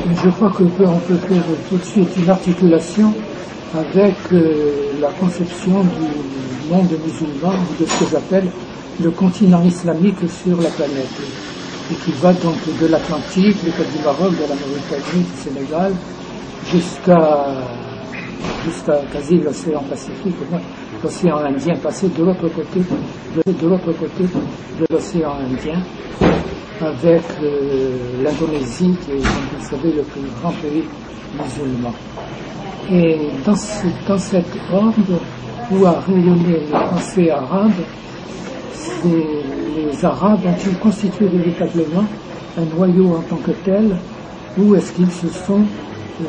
Je crois qu'on peut faire tout de suite une articulation avec la conception du monde musulman, ou de ce que j'appelle le continent islamique sur la planète, et qui va donc de l'Atlantique, les côtes du Maroc, de la Mauritanie, du Sénégal, jusqu'à quasi l'océan Pacifique, l'océan Indien, passer de l'autre côté de l'océan Indien, avec l'Indonésie, qui est, comme vous le savez, le plus grand pays musulman. Et dans cet ordre où a rayonné les pensées arabes, les Arabes ont-ils constitué véritablement un noyau en tant que tel, ou est-ce qu'ils se sont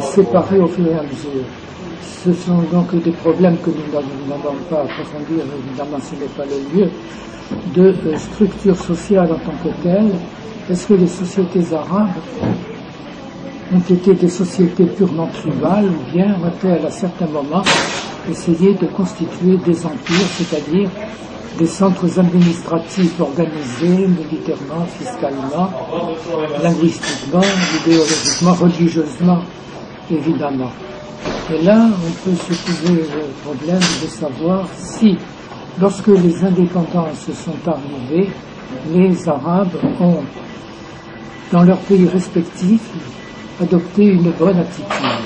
séparés au fur et à mesure? Ce sont donc des problèmes que nous n'allons pas approfondir, évidemment ce n'est pas le lieu, de structure sociale en tant que telle. Est-ce que les sociétés arabes ont été des sociétés purement tribales, ou bien ont-elles à certains moments essayé de constituer des empires, c'est-à-dire des centres administratifs organisés militairement, fiscalement, linguistiquement, idéologiquement, religieusement, évidemment. Et là, on peut se poser le problème de savoir si, lorsque les indépendances sont arrivées, les Arabes ont, dans leurs pays respectifs, adopté une bonne attitude.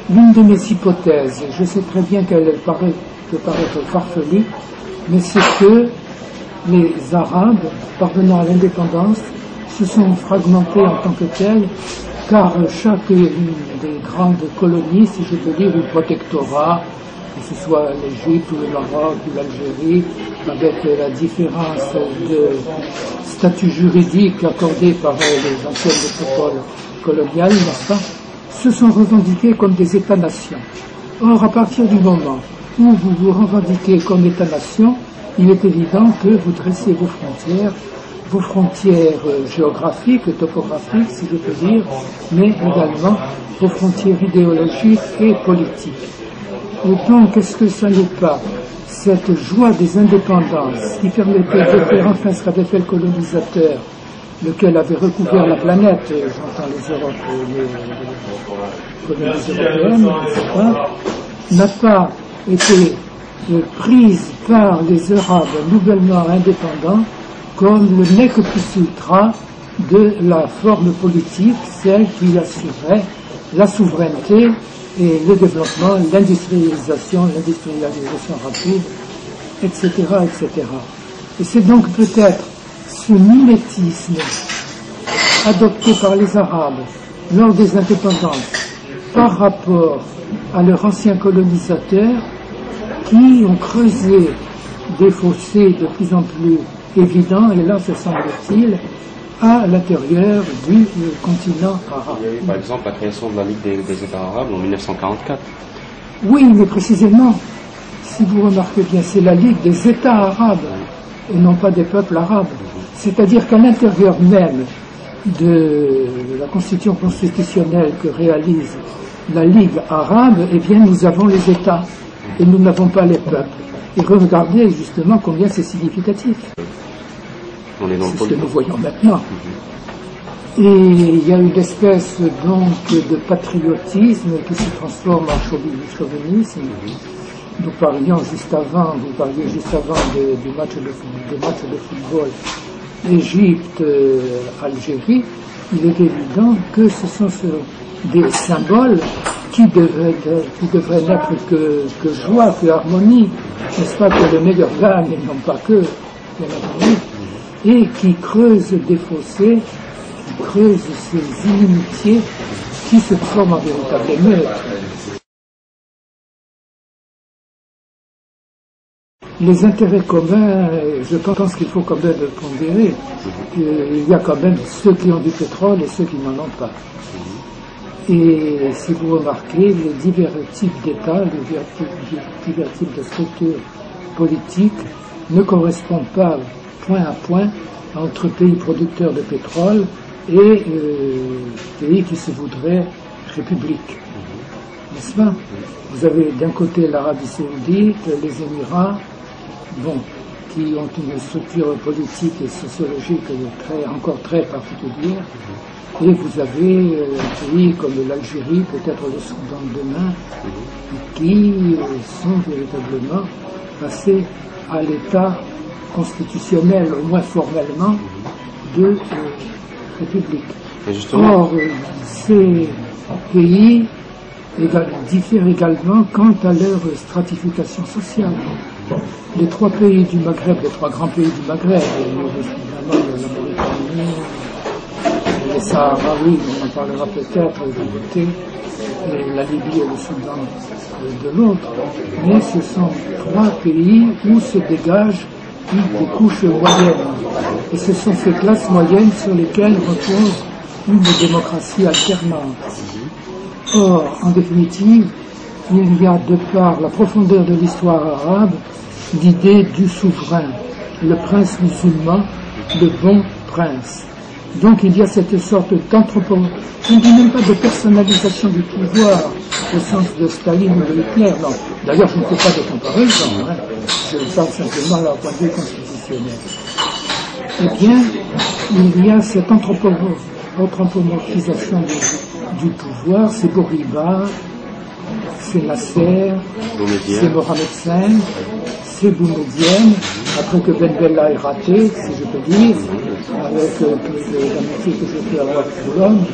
L'une de mes hypothèses, je sais très bien qu'elle peut paraître farfelue, mais c'est que les Arabes, parvenant à l'indépendance, se sont fragmentés en tant que tels, car chacune des grandes colonies, si je peux dire, ou protectorats, que ce soit l'Égypte ou le Maroc ou l'Algérie, avec la différence de statut juridique accordé par les anciennes métropoles coloniales, n'est-ce pas, se sont revendiqués comme des États-nations. Or, à partir du moment où vous vous revendiquez comme État-nation, il est évident que vous dressez vos frontières géographiques, topographiques, si je peux dire, mais également vos frontières idéologiques et politiques. Et donc, est-ce que ça n'est pas cette joie des indépendances qui permettait de faire enfin ce qu'avait fait le colonisateur, lequel avait recouvert la planète, j'entends les colonies européennes, etc., n'a pas été prise par les Arabes nouvellement indépendants comme le nec plus ultra de la forme politique, celle qui assurait la souveraineté et le développement, l'industrialisation rapide, etc., etc. Et c'est donc peut-être ce mimétisme adopté par les Arabes lors des indépendances par rapport à leurs anciens colonisateurs qui ont creusé des fossés de plus en plus évidents, et là, se semble-t-il, à l'intérieur du continent arabe. Par exemple, la création de la Ligue des États arabes en 1944. Oui, mais précisément, si vous remarquez bien, c'est la Ligue des États arabes, et non pas des peuples arabes. C'est-à-dire qu'à l'intérieur même de la constitution constitutionnelle que réalise la Ligue arabe, eh bien, nous avons les États, et nous n'avons pas les peuples. Et regardez justement combien c'est significatif. C'est ce que nous voyons maintenant. Et il y a une espèce donc de patriotisme qui se transforme en chauvinisme. Vous parliez juste avant des matchs de football Égypte-Algérie. Il est évident que ce sont des symboles qui devraient n'être que joie, que harmonie, n'est-ce pas, que le meilleur gagne, et non pas que, bien entendu, et qui creusent des fossés, qui creusent ces inimitiés qui se forment en véritable émeute. Les intérêts communs, je pense qu'il faut quand même pondérer. Il y a quand même ceux qui ont du pétrole et ceux qui n'en ont pas. Et si vous remarquez, les divers types d'États, les divers types de structures politiques ne correspondent pas point à point entre pays producteurs de pétrole et pays qui se voudraient républiques. N'est-ce pas? Vous avez d'un côté l'Arabie Saoudite, les Émirats, qui ont une structure politique et sociologique encore très particulière. Et vous avez un pays comme l'Algérie, peut-être le Soudan demain, qui sont véritablement passés à l'état constitutionnel, au moins formellement, de république. Or, ces pays diffèrent également quant à leur stratification sociale. Les trois pays du Maghreb, les trois grands pays du Maghreb, évidemment la Mauritanie, les Sahraouis, on en parlera peut-être d'un côté, la Libye et le Soudan de l'autre, mais ce sont trois pays où se dégagent des couches moyennes. Et ce sont ces classes moyennes sur lesquelles repose une démocratie alternante. Or, en définitive, il y a, de par la profondeur de l'histoire arabe, l'idée du souverain, le prince musulman, le bon prince. Donc il y a cette sorte je ne dis même pas de personnalisation du pouvoir au sens de Staline ou de Hitler, non. D'ailleurs, je ne fais pas de comparaison, hein. Je parle simplement à leur point de vue constitutionnel. Eh bien, il y a cette anthropomorphisation du pouvoir, c'est Bourguiba, c'est Nasser, c'est Mohamed V, c'est Boumedienne, après que Ben Bella est raté, si je peux dire, avec l'amitié que je peux avoir pour l'homme.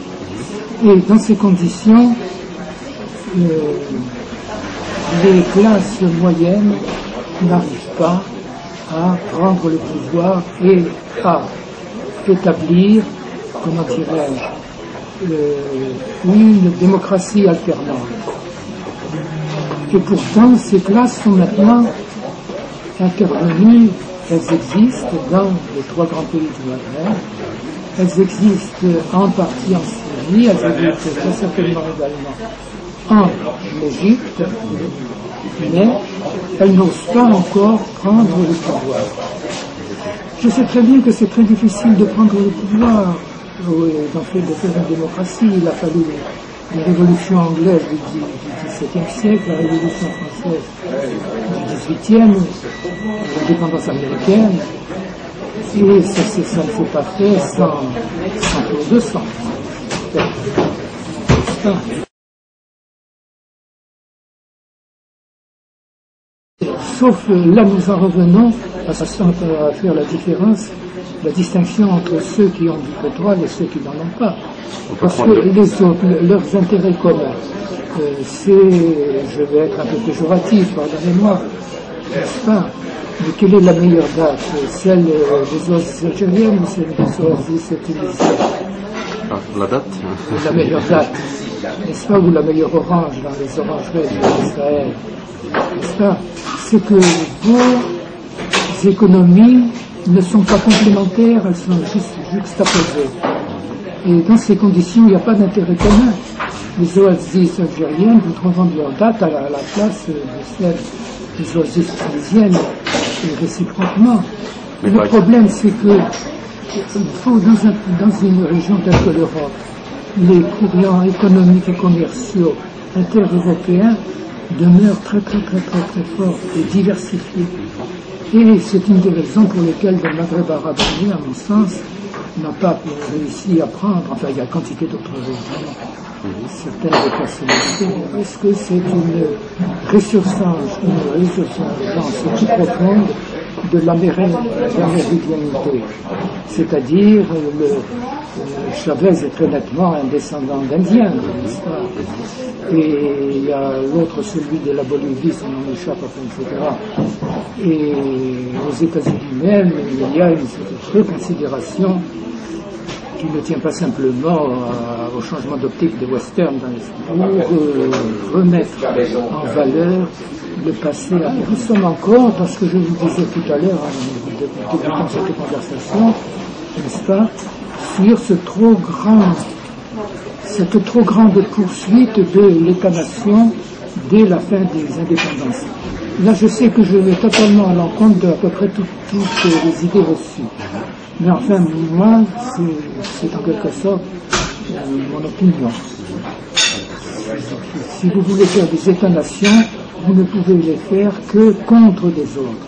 Et dans ces conditions, les classes moyennes n'arrivent pas à prendre le pouvoir et à établir, comment dirais-je, une démocratie alternante. Et pourtant, ces classes sont maintenant intervenues, elles existent dans les trois grands pays du Maghreb, elles existent en partie en Syrie, elles existent très certainement également en Égypte, mais elles n'osent pas encore prendre le pouvoir. Je sais très bien que c'est très difficile de prendre le pouvoir, de faire une démocratie. Il a fallu les révolutions anglaises du XVIIe siècle, la révolution française du XVIIIe, l'indépendance américaine, et ça ne s'est pas fait sans tour de sang. Sauf là, nous en revenons à faire la distinction entre ceux qui ont du pétrole et ceux qui n'en ont pas. Parce que les autres, leurs intérêts communs, c'est, je vais être un peu péjoratif, pardonnez-moi, n'est-ce pas? Mais quelle est la meilleure date? Celle des oasis algériennes ou celle des oasis tunisiennes? La date? La meilleure date, n'est-ce pas? Ou la meilleure orange dans les orangeries d'Israël, n'est-ce pas? C'est que vos économies ne sont pas complémentaires, elles sont juste juxtaposées. Et dans ces conditions, il n'y a pas d'intérêt commun. Les oasis algériennes voudront vendre leur date à la place de celles des oasis tunisiennes, et réciproquement. Le problème, c'est que il faut, dans une région telle que l'Europe, les courants économiques et commerciaux inter-européens demeurent très forts et diversifiés. Et c'est une des raisons pour lesquelles le Maghreb arabe, à mon sens, n'a pas réussi à prendre, enfin il y a quantité d'autres raisons, certaines personnalités, parce que c'est une résurgence toute profonde de l'améridianité. C'est-à-dire, Chavez est très nettement un descendant d'Indiens, n'est-ce pas? Et il y a l'autre, celui de la Bolivie, son nom échappe, etc. Et aux États-Unis même, il y a une reconsidération qui ne tient pas simplement au changement d'optique des westerns pour remettre en valeur le passé. Nous sommes encore, parce que je vous disais tout à l'heure, dans cette conversation, n'est-ce pas, sur cette trop grande poursuite de l'État-nation dès la fin des indépendances. Là, je sais que je vais totalement à l'encontre d'à peu près toutes les idées reçues. Mais enfin, moi, c'est en quelque sorte mon opinion. Si vous voulez faire des États-nations, vous ne pouvez les faire que contre des autres.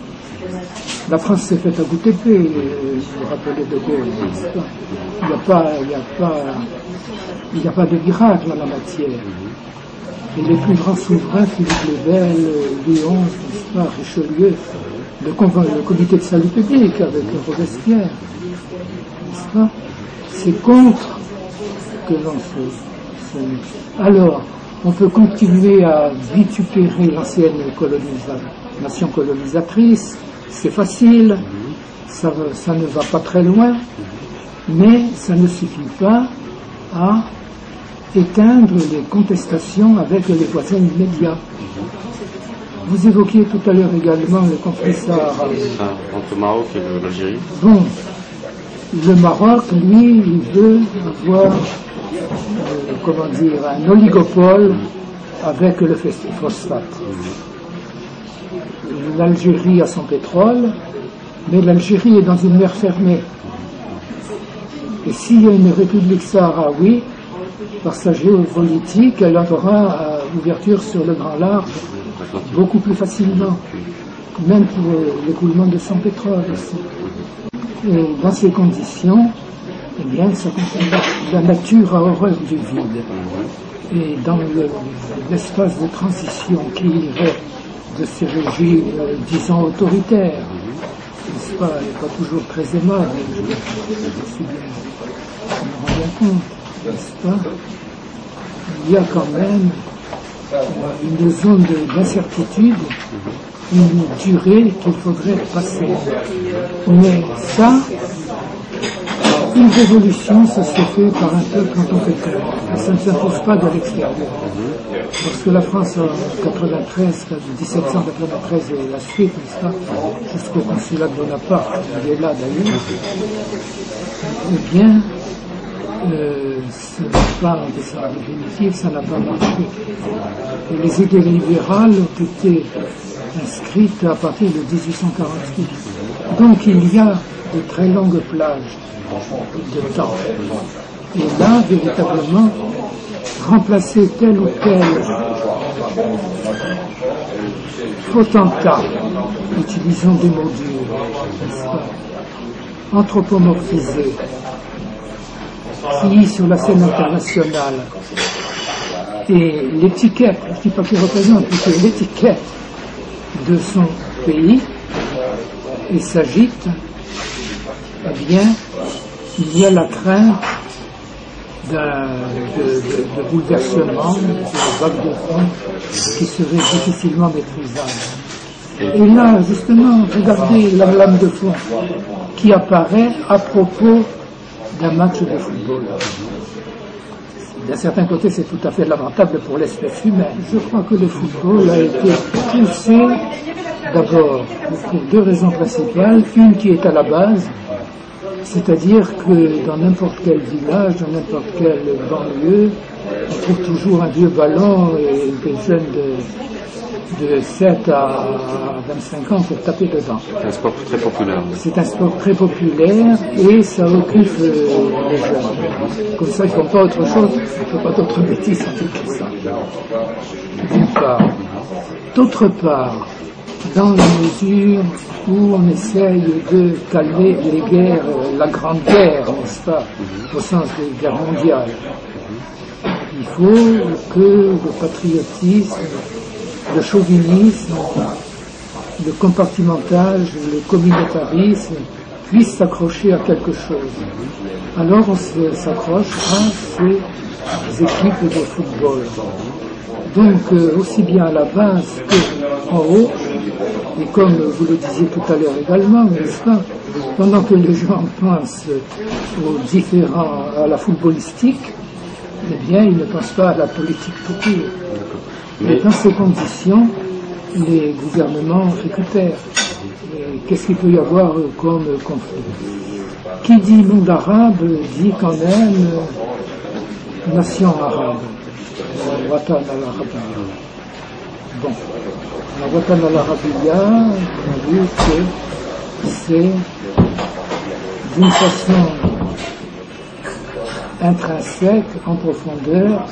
La France s'est faite à coup d'épée, vous rappelez de Gaulle, n'est-ce pas? Il n'y a pas de miracle en la matière. Et les plus grands souverains, Philippe le Bel, Louis XI, n'est-ce pas, Richelieu, le comité de salut public avec Robespierre, n'est-ce pas? C'est contre que l'on se met. Alors, on peut continuer à vitupérer l'ancienne nation colonisatrice, c'est facile, ça ne va pas très loin, mais ça ne suffit pas à éteindre les contestations avec les voisins immédiats. Vous évoquiez tout à l'heure également le conflit sahara. Entre le Maroc et l'Algérie. Bon, le Maroc, lui, il veut avoir, un oligopole avec le phosphate. L'Algérie a son pétrole, mais l'Algérie est dans une mer fermée. Et s'il y a une république sahraoui, par sa géopolitique, elle aura ouverture sur le grand large beaucoup plus facilement, même pour l'écoulement de son pétrole aussi. Et dans ces conditions, eh bien, la nature a horreur du vide. Et dans l'espace de transition qui irait de ces régimes, disons, autoritaires, n'est-ce pas, et pas toujours très aimables, je me rends bien compte, n'est-ce pas, il y a quand même une zone d'incertitude, une durée qu'il faudrait passer. Mais ça, une révolution, ça se fait par un peuple en tant que tel. Ça ne s'impose pas de l'extérieur. Parce que la France en 93, 1793 et la suite, n'est-ce pas, jusqu'au consulat de Bonaparte, il est là d'ailleurs, eh bien, ce n'est pas en descente définitive, ça n'a pas marché. Et les idées libérales ont été inscrites à partir de 1848. Donc il y a de très longues plages de temps. Et là, véritablement, remplacer tel ou tel potentat, utilisons des mots durs, n'est-ce pas, anthropomorphisé, qui sur la scène internationale, et l'étiquette, je ne dis pas qu'il représente, plutôt l'étiquette de son pays, et s'agite, eh bien, il y a la crainte de bouleversement, de vague de fond qui serait difficilement maîtrisable. Et là, justement, regardez la lame de fond qui apparaît à propos d'un match de football. D'un certain côté, c'est tout à fait lamentable pour l'espèce humaine. Je crois que le football a été poussé d'abord pour deux raisons principales. Une qui est à la base, c'est-à-dire que dans n'importe quel village, dans n'importe quelle banlieue, on trouve toujours un vieux ballon et des jeunes de 7 à 25 ans pour taper dedans. C'est un sport très populaire. C'est un sport très populaire et ça occupe les jeunes. Comme ça, ils ne font pas autre chose, ils ne font pas d'autres bêtises que ça. D'une part. D'autre part, dans la mesure où on essaye de calmer les guerres, la grande guerre, n'est-ce pas, au sens des guerres mondiales, il faut que le patriotisme, le chauvinisme, le compartimentage, le communautarisme puissent s'accrocher à quelque chose. Alors on s'accroche à ces équipes de football. Donc aussi bien à la base qu'en haut, et comme vous le disiez tout à l'heure également, n'est-ce pas, pendant que les gens pensent à la footballistique, eh bien ils ne pensent pas à la politique tout court. Mais dans ces conditions, les gouvernements récupèrent. Qu'est-ce qu'il peut y avoir comme conflit? Qui dit monde arabe dit quand même nation arabe. Watan al-Arabiya. Bon, la Watan al-Arabiya, on a vu que c'est d'une façon intrinsèque, en profondeur,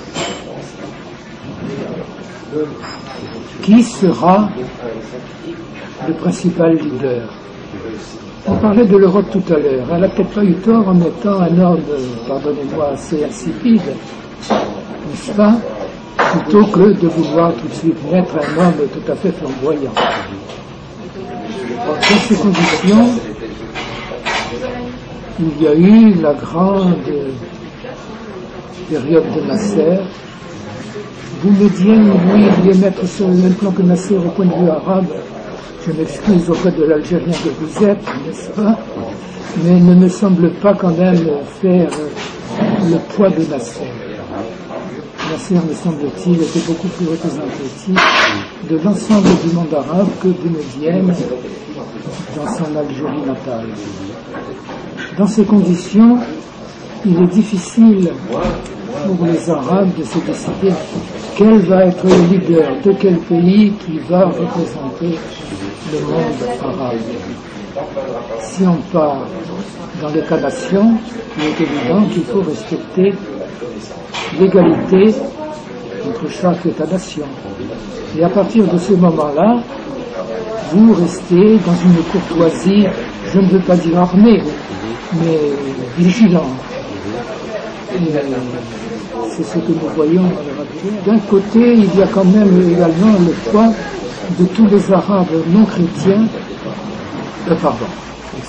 qui sera le principal leader. On parlait de l'Europe tout à l'heure. Elle n'a peut-être pas eu tort en étant un homme, pardonnez-moi, assez insipide, n'est-ce pas, plutôt que de vouloir tout de suite mettre un homme tout à fait flamboyant. Dans ces conditions, il y a eu la grande période de Nasser. Vous me dites, oui, il est mettre sur le même plan que Nasser au point de vue arabe. Je m'excuse auprès de l'Algérien que vous êtes, n'est-ce pas? Mais ne me semble pas quand même faire le poids de Nasser. Nasser, me semble-t-il, était beaucoup plus représentatif de l'ensemble du monde arabe que Boumedienne dans son Algérie natale. Dans ces conditions, il est difficile pour les Arabes de se décider quel va être le leader de quel pays qui va représenter le monde arabe. Si on part dans l'État-nation, il est évident qu'il faut respecter l'égalité entre chaque État-nation. Et à partir de ce moment-là, vous restez dans une courtoisie, je ne veux pas dire armée, mais vigilante. C'est ce que nous voyons à l'heure actuelle. D'un côté, il y a quand même également le poids de tous les Arabes non chrétiens,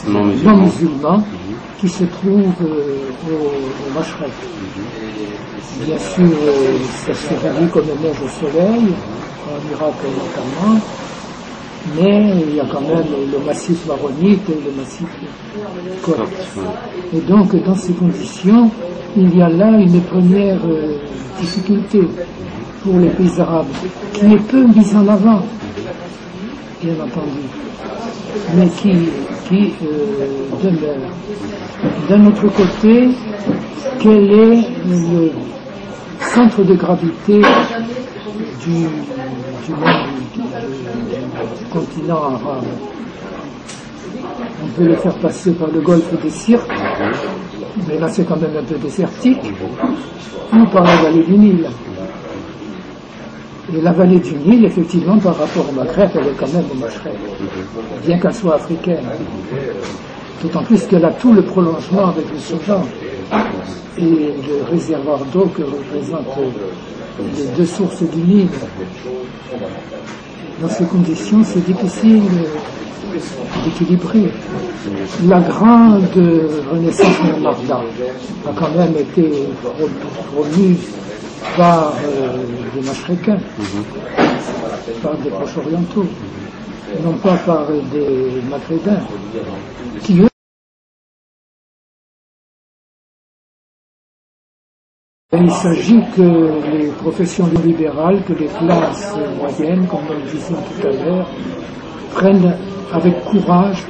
non musulmans, qui se trouvent au Mashrek. Bien sûr, ça se réduit comme neige au soleil, en Irak notamment, mais il y a quand même le massif maronite et le massif copte. Et donc, dans ces conditions, il y a là une première difficulté pour les pays arabes, qui est peu mise en avant, bien entendu, mais qui demeure. D'un autre côté, quel est le centre de gravité du monde, du continent arabe? On peut le faire passer par le golfe des Sirtes, mais là c'est quand même un peu désertique, ou par la vallée du Nil. Et la vallée du Nil, effectivement, par rapport au Maghreb, elle est quand même au Maghreb, bien qu'elle soit africaine. D'autant plus qu'elle a tout le prolongement avec le Soudan et le réservoir d'eau que représentent les deux sources du Nil. Dans ces conditions, c'est difficile d'équilibrer. La grande renaissance de Marda a quand même été promue par des Mashrequins, par des proches orientaux, non pas par des Maghrébins, qui eux, il s'agit que les professions libérales, que les classes moyennes, comme nous le disions tout à l'heure, prennent avec courage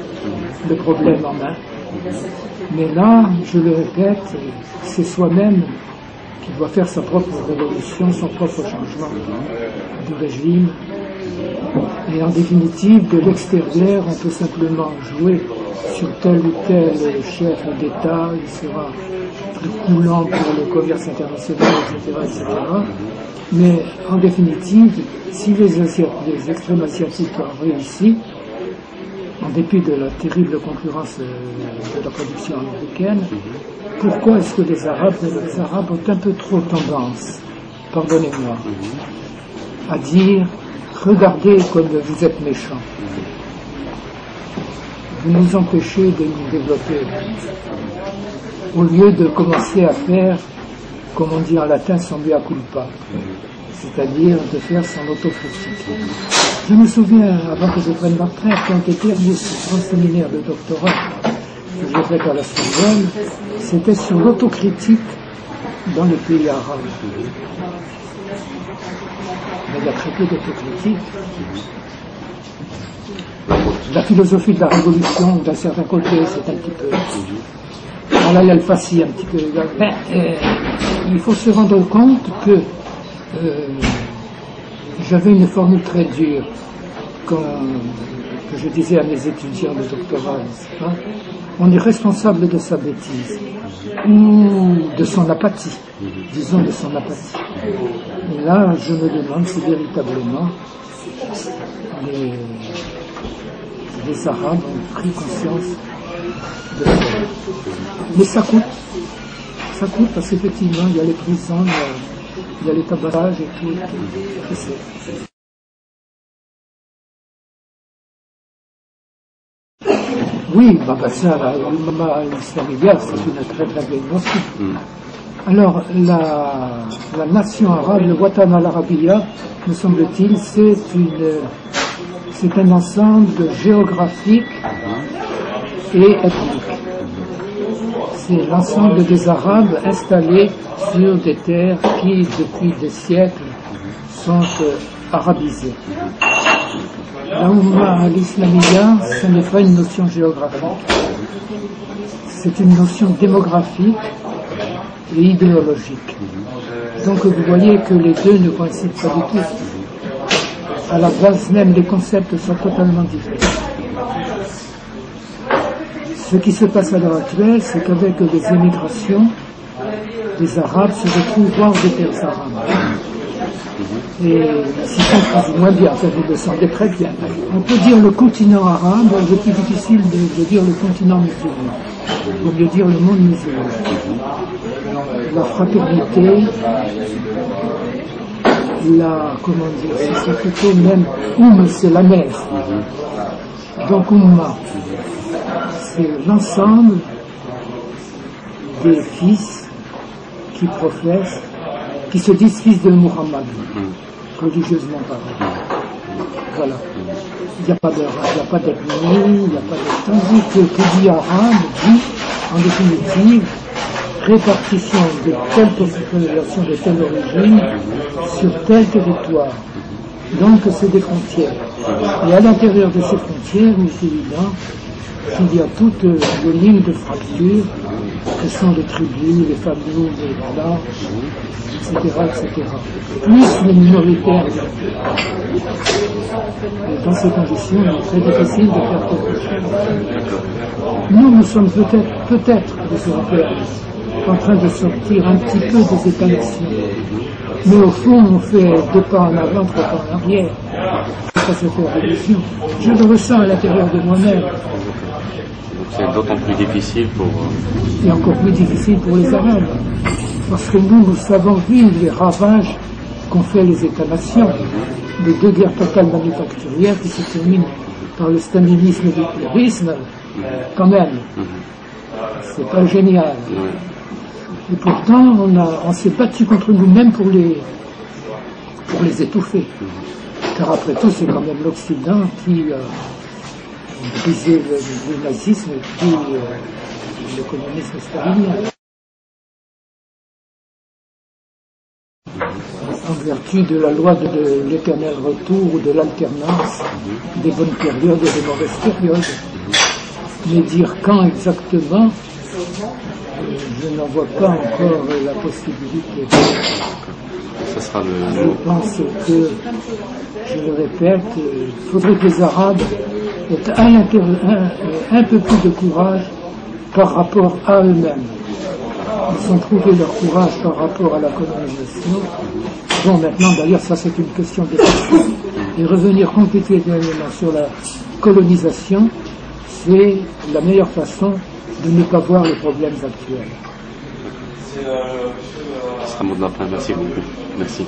le problème en main. Mais là, je le répète, c'est soi-même qui doit faire sa propre révolution, son propre changement de régime. Et en définitive, de l'extérieur, on peut simplement jouer sur tel ou tel chef d'État, il sera plus coulant pour le commerce international, etc. Mais en définitive, si les extrêmes asiatiques ont réussi, en dépit de la terrible concurrence de la production américaine, pourquoi est-ce que les Arabes ont un peu trop tendance, pardonnez-moi, à dire « Regardez comme vous êtes méchants. Vous nous empêchez de nous développer. » Au lieu de commencer à faire, comme on dit en latin, son mea culpa, c'est-à-dire de faire son autocritique. Je me souviens, avant que je prenne ma retraite, quand j'ai terminé ce grand séminaire de doctorat que j'ai fait à la Sorbonne, c'était sur l'autocritique dans les pays arabes. Mais il y a très peu d'autocritique. La philosophie de la révolution, d'un certain côté, c'est un petit peu... Là, il y a le fascie un petit peu. Il faut se rendre compte que j'avais une formule très dure que je disais à mes étudiants de doctorat. On est responsable de sa bêtise ou de son apathie, disons de son apathie. Et là, je me demande si véritablement les Arabes ont pris conscience de ça. Mais ça coûte. Ça coûte parce qu'effectivement, il y a les prisons, il y a les tabacages et tout. Je sais. Oui, ça, l'Umma islamiyya, c'est une très très belle notion. Alors, la nation arabe, le Watan al-Arabiya, me semble-t-il, c'est un ensemble géographique et ethnique. C'est l'ensemble des Arabes installés sur des terres qui, depuis des siècles, sont arabisées. La Umma al-Islamiyya, ce n'est pas une notion géographique. C'est une notion démographique et idéologique. Donc vous voyez que les deux ne coïncident pas du tout. À la base même, les concepts sont totalement différents. Ce qui se passe à l'heure actuelle, c'est qu'avec les émigrations, les Arabes se retrouvent hors des terres arabes. Et ils s'y sont plus ou moins bien, enfin vous le sentez très bien. On peut dire le continent arabe, c'est plus difficile de dire le continent musulman. Il vaut mieux dire le monde musulman. La fraternité, comment dire, c'est plutôt même, c'est la mère. Donc Umma, c'est l'ensemble des fils qui professent, qui se disent fils de Muhammad, religieusement parlant. Voilà. Il n'y a pas de race, il n'y a pas d'ethnie, il n'y a pas de... Tandis que dit arabe dit, en définitive, répartition de telle population, de telle origine, sur tel territoire. Donc c'est des frontières. Et à l'intérieur de ces frontières, il est évident qu'il y a toutes les lignes de fracture, que sont les tribus, les familles, les clans, etc. Plus les minoritaires. Et dans ces conditions, il est très difficile de faire quelque chose. Nous sommes peut-être les Européens, en train de sortir un petit peu des États-nations. Mais au fond, on fait 2 pas en avant, 3 pas en arrière. C'est pas cette révolution. Je le ressens à l'intérieur de moi-même. C'est d'autant plus difficile pour... Et encore plus difficile pour les Arabes. Parce que nous savons vivre les ravages qu'ont fait les États-nations. Les 2 guerres totales manufacturières qui se terminent par le stalinisme et l'hitlérisme, quand même. C'est pas génial. Et pourtant, on s'est battu contre nous-mêmes pour les étouffer. Car après tout, c'est quand même l'Occident qui brisait le nazisme et puis le communisme stalinien. En vertu de la loi de l'éternel retour ou de l'alternance des bonnes périodes et des mauvaises périodes. Mais dire quand exactement, je n'en vois pas encore la possibilité. Ça sera Je pense que, je le répète, il faudrait que les Arabes aient un peu plus de courage par rapport à eux-mêmes. Ils ont trouvé leur courage par rapport à la colonisation. Bon, maintenant, d'ailleurs, ça c'est une question de question. Et revenir complétement sur la colonisation, c'est la meilleure façon de ne pas voir les problèmes actuels. Ce sera mot de la fin. Merci beaucoup. Merci.